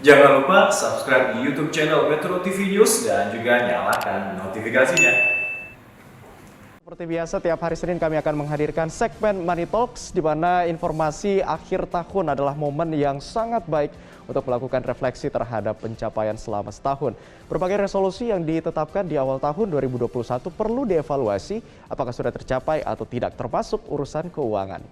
Jangan lupa subscribe di YouTube channel Metro TV News dan juga nyalakan notifikasinya. Seperti biasa, tiap hari Senin kami akan menghadirkan segmen Money Talks, di mana informasi akhir tahun adalah momen yang sangat baik untuk melakukan refleksi terhadap pencapaian selama setahun. Berbagai resolusi yang ditetapkan di awal tahun 2021 perlu dievaluasi apakah sudah tercapai atau tidak, termasuk urusan keuangan.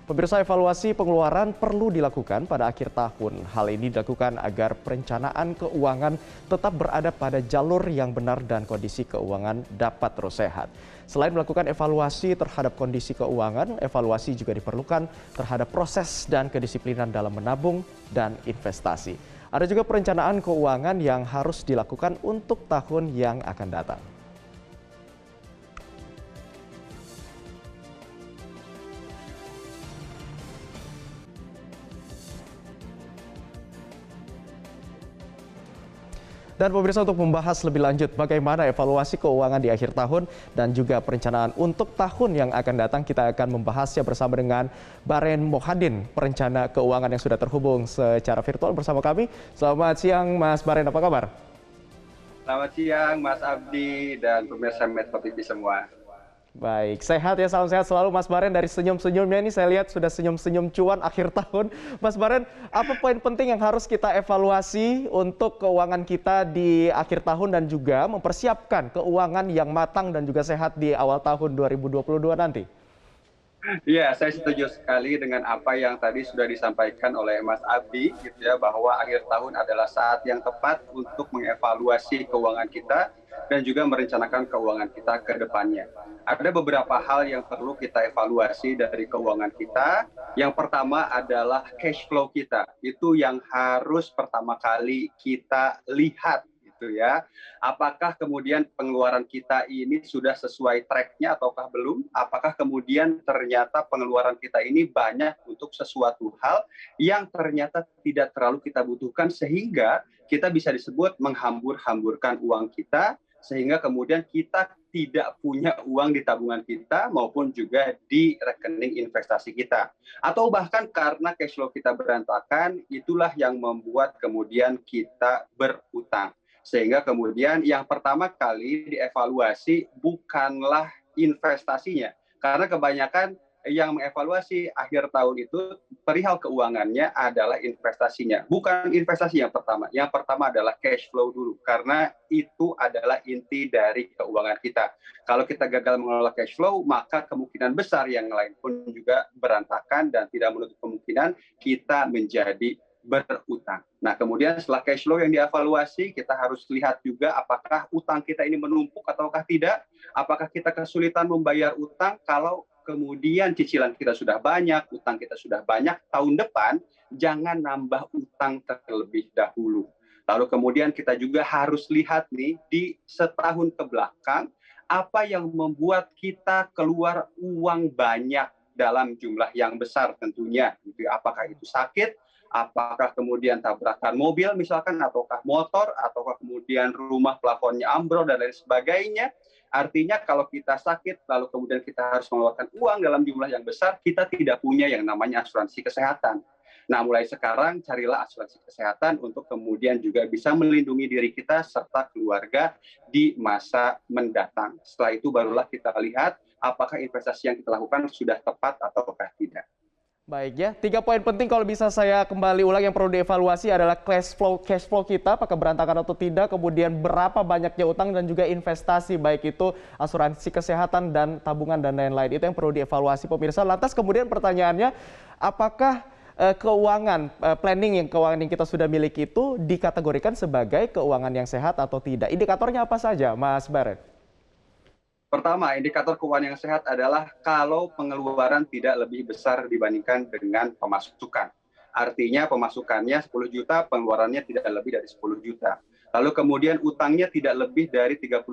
Pemirsa, evaluasi pengeluaran perlu dilakukan pada akhir tahun. Hal ini dilakukan agar perencanaan keuangan tetap berada pada jalur yang benar dan kondisi keuangan dapat terus sehat. Selain melakukan evaluasi terhadap kondisi keuangan, evaluasi juga diperlukan terhadap proses dan kedisiplinan dalam menabung dan investasi. Ada juga perencanaan keuangan yang harus dilakukan untuk tahun yang akan datang. Dan pemirsa, untuk membahas lebih lanjut bagaimana evaluasi keuangan di akhir tahun dan juga perencanaan untuk tahun yang akan datang, kita akan membahasnya bersama dengan Baren Mohadin, perencana keuangan yang sudah terhubung secara virtual bersama kami. Selamat siang Mas Baren, apa kabar? Selamat siang Mas Abdi dan pemirsa Metro TV semua. Baik, sehat ya, salam sehat selalu Mas Baren. Dari senyum-senyumnya ini saya lihat sudah senyum-senyum cuan akhir tahun. Mas Baren, apa poin penting yang harus kita evaluasi untuk keuangan kita di akhir tahun dan juga mempersiapkan keuangan yang matang dan juga sehat di awal tahun 2022 nanti? Iya, saya setuju sekali dengan apa yang tadi sudah disampaikan oleh Mas Abdi, gitu ya, bahwa akhir tahun adalah saat yang tepat untuk mengevaluasi keuangan kita dan juga merencanakan keuangan kita ke depannya. Ada beberapa hal yang perlu kita evaluasi dari keuangan kita. Yang pertama adalah cash flow kita. Itu yang harus pertama kali kita lihat, gitu ya. Apakah kemudian pengeluaran kita ini sudah sesuai tracknya ataukah belum? Apakah kemudian ternyata pengeluaran kita ini banyak untuk sesuatu hal yang ternyata tidak terlalu kita butuhkan, sehingga kita bisa disebut menghambur-hamburkan uang kita, sehingga kemudian kita tidak punya uang di tabungan kita maupun juga di rekening investasi kita. Atau bahkan karena cash flow kita berantakan, itulah yang membuat kemudian kita berutang. Sehingga kemudian yang pertama kali dievaluasi bukanlah investasinya. Karena kebanyakan yang mengevaluasi akhir tahun itu perihal keuangannya adalah investasinya. Bukan investasi yang pertama. Yang pertama adalah cash flow dulu. Karena itu adalah inti dari keuangan kita. Kalau kita gagal mengelola cash flow, maka kemungkinan besar yang lain pun juga berantakan dan tidak menutup kemungkinan kita menjadi berutang. Nah, kemudian setelah cash flow yang dievaluasi, kita harus lihat juga apakah utang kita ini menumpuk ataukah tidak. Apakah kita kesulitan membayar utang. Kalau kemudian cicilan kita sudah banyak, utang kita sudah banyak, tahun depan jangan nambah utang terlebih dahulu. Lalu kemudian kita juga harus lihat nih di setahun ke belakang, apa yang membuat kita keluar uang banyak dalam jumlah yang besar tentunya. Apakah itu sakit, apakah kemudian tabrakan mobil misalkan, ataukah motor, ataukah kemudian rumah plafonnya ambrol dan lain sebagainya. Artinya kalau kita sakit, lalu kemudian kita harus mengeluarkan uang dalam jumlah yang besar, kita tidak punya yang namanya asuransi kesehatan. Nah, mulai sekarang carilah asuransi kesehatan untuk kemudian juga bisa melindungi diri kita serta keluarga di masa mendatang. Setelah itu barulah kita lihat apakah investasi yang kita lakukan sudah tepat ataukah tidak. Baik ya, 3 poin penting kalau bisa saya kembali ulang yang perlu dievaluasi adalah cash flow kita, apakah berantakan atau tidak, kemudian berapa banyaknya utang dan juga investasi, baik itu asuransi kesehatan dan tabungan dan lain-lain. Itu yang perlu dievaluasi pemirsa. Lantas kemudian pertanyaannya, apakah planning yang keuangan yang kita sudah miliki itu dikategorikan sebagai keuangan yang sehat atau tidak? Indikatornya apa saja, Mas Baren? Pertama, indikator keuangan yang sehat adalah kalau pengeluaran tidak lebih besar dibandingkan dengan pemasukan. Artinya pemasukannya 10 juta, pengeluarannya tidak lebih dari 10 juta. Lalu kemudian utangnya tidak lebih dari 30%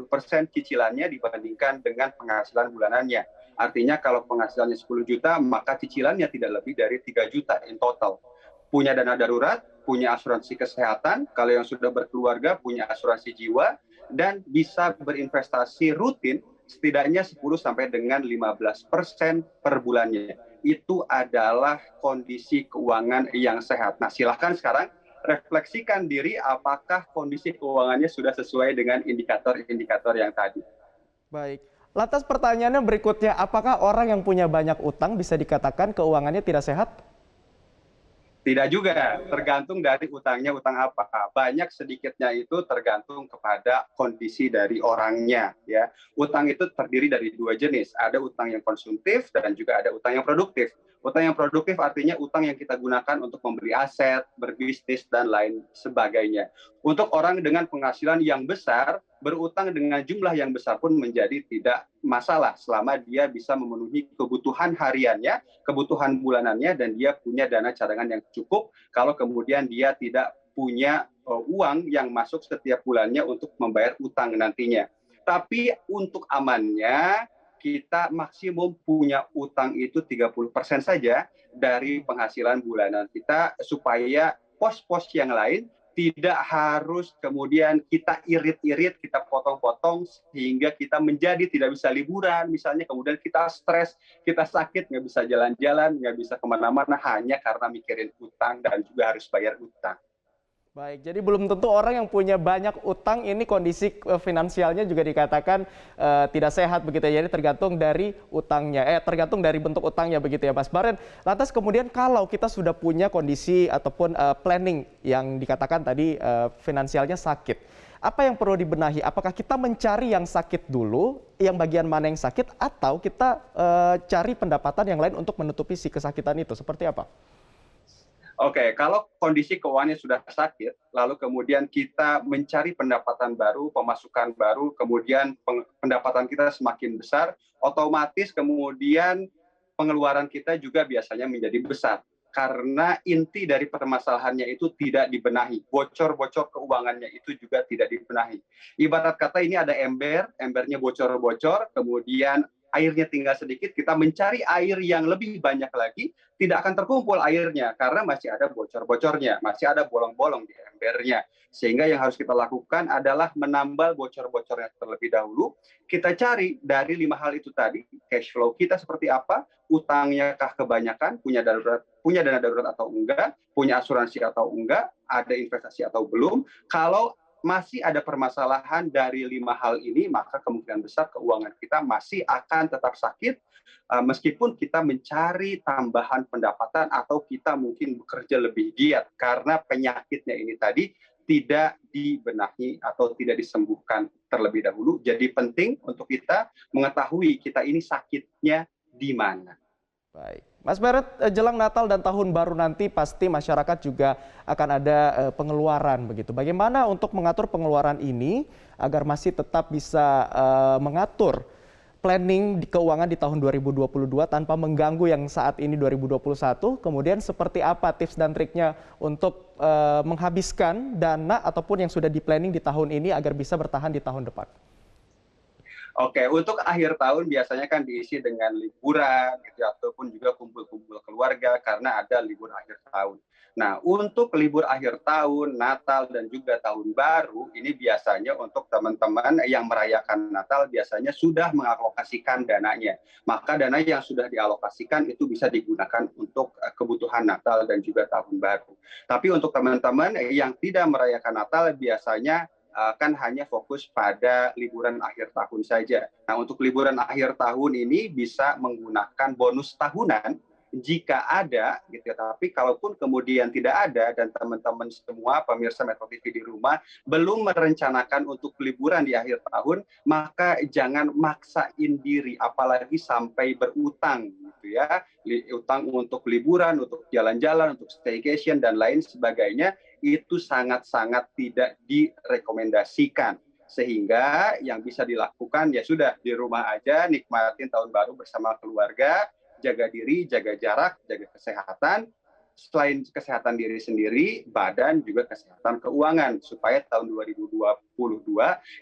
cicilannya dibandingkan dengan penghasilan bulanannya. Artinya kalau penghasilannya 10 juta, maka cicilannya tidak lebih dari 3 juta in total. Punya dana darurat, punya asuransi kesehatan, kalau yang sudah berkeluarga punya asuransi jiwa, dan bisa berinvestasi rutin setidaknya 10 sampai dengan 15% per bulannya. Itu adalah kondisi keuangan yang sehat. Nah, silahkan sekarang refleksikan diri apakah kondisi keuangannya sudah sesuai dengan indikator-indikator yang tadi. Baik. Lantas pertanyaannya berikutnya, apakah orang yang punya banyak utang bisa dikatakan keuangannya tidak sehat? Tidak juga, tergantung dari utangnya utang apa. Banyak sedikitnya itu tergantung kepada kondisi dari orangnya. Ya, utang itu terdiri dari dua jenis. Ada utang yang konsumtif dan juga ada utang yang produktif. Utang yang produktif artinya utang yang kita gunakan untuk membeli aset, berbisnis dan lain sebagainya. Untuk orang dengan penghasilan yang besar, berutang dengan jumlah yang besar pun menjadi tidak masalah selama dia bisa memenuhi kebutuhan hariannya, kebutuhan bulanannya, dan dia punya dana cadangan yang cukup kalau kemudian dia tidak punya uang yang masuk setiap bulannya untuk membayar utang nantinya. Tapi untuk amannya, kita maksimum punya utang itu 30% saja dari penghasilan bulanan kita supaya pos-pos yang lain tidak harus kemudian kita irit-irit, kita potong-potong sehingga kita menjadi tidak bisa liburan, misalnya kemudian kita stres, kita sakit, nggak bisa jalan-jalan, nggak bisa kemana-mana hanya karena mikirin utang dan juga harus bayar utang. Baik, jadi belum tentu orang yang punya banyak utang ini kondisi finansialnya juga dikatakan tidak sehat begitu ya. Jadi tergantung dari utangnya, tergantung dari bentuk utangnya begitu ya Mas Baren. Lantas kemudian kalau kita sudah punya kondisi ataupun planning yang dikatakan tadi finansialnya sakit, apa yang perlu dibenahi? Apakah kita mencari yang sakit dulu, yang bagian mana yang sakit, atau kita cari pendapatan yang lain untuk menutupi si kesakitan itu? Seperti apa? Oke, kalau kondisi keuangannya sudah sakit, lalu kemudian kita mencari pendapatan baru, pemasukan baru, kemudian pendapatan kita semakin besar, otomatis kemudian pengeluaran kita juga biasanya menjadi besar. Karena inti dari permasalahannya itu tidak dibenahi. Bocor-bocor keuangannya itu juga tidak dibenahi. Ibarat kata ini ada ember, embernya bocor-bocor, kemudian airnya tinggal sedikit, kita mencari air yang lebih banyak lagi, tidak akan terkumpul airnya karena masih ada bocor-bocornya, masih ada bolong-bolong di embernya. Sehingga yang harus kita lakukan adalah menambal bocor-bocornya terlebih dahulu. Kita cari dari 5 hal itu tadi, cash flow kita seperti apa, utangnya kah kebanyakan, punya dana darurat atau enggak, punya asuransi atau enggak, ada investasi atau belum. Kalau masih ada permasalahan dari 5 hal ini, maka kemungkinan besar keuangan kita masih akan tetap sakit, meskipun kita mencari tambahan pendapatan atau kita mungkin bekerja lebih giat karena penyakitnya ini tadi tidak dibenahi atau tidak disembuhkan terlebih dahulu. Jadi penting untuk kita mengetahui kita ini sakitnya di mana. Baik. Mas Beret, jelang Natal dan Tahun Baru nanti pasti masyarakat juga akan ada pengeluaran begitu. Bagaimana untuk mengatur pengeluaran ini agar masih tetap bisa mengatur planning di keuangan di tahun 2022 tanpa mengganggu yang saat ini 2021? Kemudian seperti apa tips dan triknya untuk menghabiskan dana ataupun yang sudah di-planning di tahun ini agar bisa bertahan di tahun depan? Oke, untuk akhir tahun biasanya kan diisi dengan liburan gitu ataupun juga kumpul-kumpul keluarga karena ada libur akhir tahun. Nah, untuk libur akhir tahun, Natal dan juga Tahun Baru ini biasanya untuk teman-teman yang merayakan Natal biasanya sudah mengalokasikan dananya. Maka dana yang sudah dialokasikan itu bisa digunakan untuk kebutuhan Natal dan juga Tahun Baru. Tapi untuk teman-teman yang tidak merayakan Natal biasanya kan hanya fokus pada liburan akhir tahun saja. Nah, untuk liburan akhir tahun ini bisa menggunakan bonus tahunan jika ada, gitu ya. Tapi kalaupun kemudian tidak ada dan teman-teman semua pemirsa Metro TV di rumah belum merencanakan untuk liburan di akhir tahun, maka jangan maksain diri, apalagi sampai berutang, gitu ya. Utang untuk liburan, untuk jalan-jalan, untuk staycation dan lain sebagainya itu sangat-sangat tidak direkomendasikan. Sehingga yang bisa dilakukan ya sudah di rumah aja, nikmatin tahun baru bersama keluarga, jaga diri, jaga jarak, jaga kesehatan. Selain kesehatan diri sendiri, badan juga kesehatan keuangan supaya tahun 2022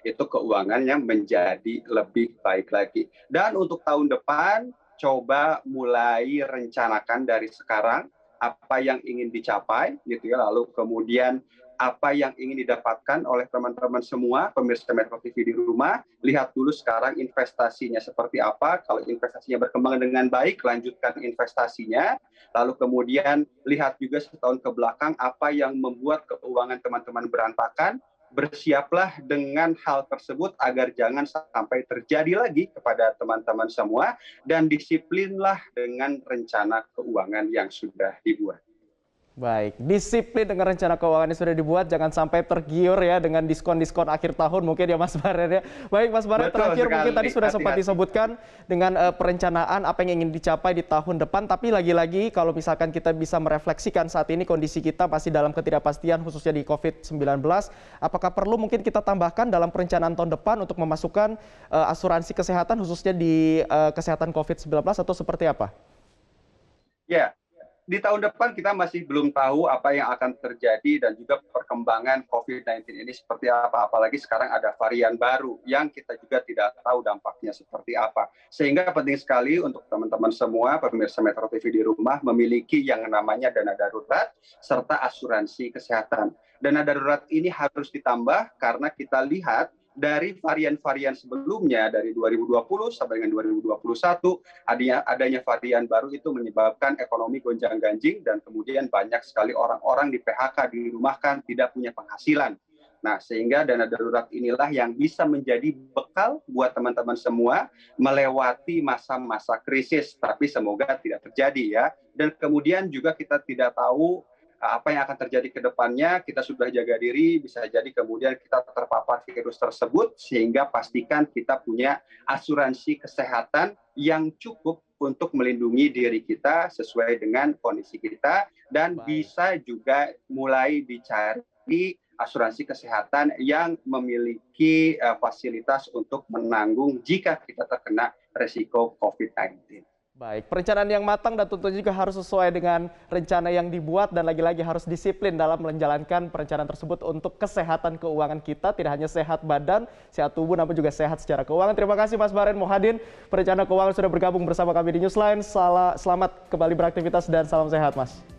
itu keuangannya menjadi lebih baik lagi. Dan untuk tahun depan coba mulai rencanakan dari sekarang apa yang ingin dicapai gitu ya, lalu kemudian apa yang ingin didapatkan oleh teman-teman semua pemirsa Metro TV di rumah. Lihat dulu sekarang investasinya seperti apa. Kalau investasinya berkembang dengan baik, lanjutkan investasinya. Lalu kemudian lihat juga setahun ke belakang apa yang membuat keuangan teman-teman berantakan. Bersiaplah dengan hal tersebut agar jangan sampai terjadi lagi kepada teman-teman semua, dan disiplinlah dengan rencana keuangan yang sudah dibuat. Baik, disiplin dengan rencana keuangan yang sudah dibuat, jangan sampai tergiur ya dengan diskon-diskon akhir tahun mungkin ya Mas Baren ya. Baik Mas Baren, Betul terakhir sekali. mungkin tadi sudah sempat Hati-hati. disebutkan dengan perencanaan apa yang ingin dicapai di tahun depan, tapi lagi-lagi kalau misalkan kita bisa merefleksikan saat ini kondisi kita masih dalam ketidakpastian khususnya di COVID-19, apakah perlu mungkin kita tambahkan dalam perencanaan tahun depan untuk memasukkan asuransi kesehatan khususnya di kesehatan COVID-19 atau seperti apa? Ya, di tahun depan kita masih belum tahu apa yang akan terjadi dan juga perkembangan COVID-19 ini seperti apa. Apalagi sekarang ada varian baru yang kita juga tidak tahu dampaknya seperti apa. Sehingga penting sekali untuk teman-teman semua, pemirsa Metro TV di rumah, memiliki yang namanya dana darurat serta asuransi kesehatan. Dana darurat ini harus ditambah karena kita lihat dari varian-varian sebelumnya dari 2020 sampai dengan 2021 adanya varian baru itu menyebabkan ekonomi gonjang-ganjing dan kemudian banyak sekali orang-orang di PHK, dirumahkan, tidak punya penghasilan. Nah, sehingga dana darurat inilah yang bisa menjadi bekal buat teman-teman semua melewati masa-masa krisis, tapi semoga tidak terjadi ya. Dan kemudian juga kita tidak tahu apa yang akan terjadi ke depannya. Kita sudah jaga diri, bisa jadi kemudian kita terpapar virus tersebut, sehingga pastikan kita punya asuransi kesehatan yang cukup untuk melindungi diri kita sesuai dengan kondisi kita, dan bisa juga mulai dicari asuransi kesehatan yang memiliki fasilitas untuk menanggung jika kita terkena resiko COVID-19. Baik, perencanaan yang matang dan tentunya juga harus sesuai dengan rencana yang dibuat dan lagi-lagi harus disiplin dalam menjalankan perencanaan tersebut untuk kesehatan keuangan kita, tidak hanya sehat badan, sehat tubuh, namun juga sehat secara keuangan. Terima kasih Mas Baren Mohadin, perencana keuangan sudah bergabung bersama kami di Newsline. Selamat kembali beraktivitas dan salam sehat Mas.